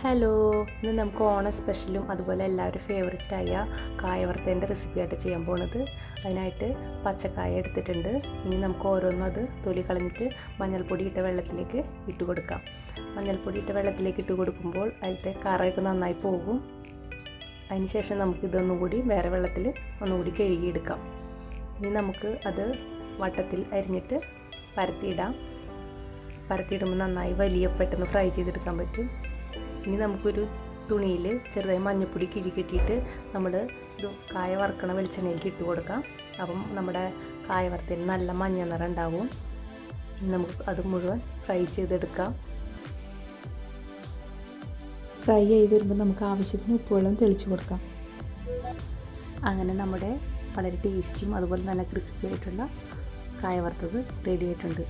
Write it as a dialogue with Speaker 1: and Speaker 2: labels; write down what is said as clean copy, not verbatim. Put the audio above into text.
Speaker 1: Hello, ഇന്ന് നമുക്ക് ഓണം സ്പെഷ്യലും അതുപോലെ എല്ലാവരും ഫേവറേറ്റായ കായ വറുത്തതിൻ്റെ റെസിപ്പിയായിട്ട് ചെയ്യാൻ പോണത്. അതിനായിട്ട് പച്ചക്കായ എടുത്തിട്ടുണ്ട്. ഇനി നമുക്ക് ഓരോന്നും അത് തൊലി കളഞ്ഞിട്ട് മഞ്ഞൾപ്പൊടി ഇട്ട വെള്ളത്തിലേക്ക് ഇട്ട് കൊടുക്കാം. മഞ്ഞൾപ്പൊടി ഇട്ട വെള്ളത്തിലേക്ക് ഇട്ട് കൊടുക്കുമ്പോൾ അതിലത്തെ കറയൊക്കെ നന്നായി പോകും. അതിന് ശേഷം നമുക്ക് ഇതൊന്നും കൂടി വേറെ വെള്ളത്തിൽ ഒന്നുകൂടി കഴുകിയെടുക്കാം. ഇനി നമുക്ക് അത് വട്ടത്തിൽ അരിഞ്ഞിട്ട് പരത്തിയിടുമ്പോൾ നന്നായി പെട്ടെന്ന് ഫ്രൈ ചെയ്തെടുക്കാൻ പറ്റും. ഇനി നമുക്കൊരു തുണിയിൽ ചെറുതായി മഞ്ഞൾപ്പൊടി കിഴികെട്ടിയിട്ട് നമ്മൾ ഇത് കായ വറുക്കണ വെളിച്ചെണ്ണയിലേക്ക് ഇട്ട് കൊടുക്കാം. അപ്പം നമ്മുടെ കായ വറുത്തതിന് നല്ല മഞ്ഞ നിറം ഉണ്ടാവും. ഇനി നമുക്ക് അത് മുഴുവൻ ഫ്രൈ ചെയ്തെടുക്കാം.
Speaker 2: ഫ്രൈ ചെയ്ത് വരുമ്പോൾ നമുക്ക് ആവശ്യത്തിന് ഉപ്പുവെള്ളം തെളിച്ച് കൊടുക്കാം.
Speaker 1: അങ്ങനെ നമ്മുടെ വളരെ ടേസ്റ്റിയും അതുപോലെ നല്ല ക്രിസ്പി ആയിട്ടുള്ള കായ വറുത്തത് റെഡി ആയിട്ടുണ്ട്.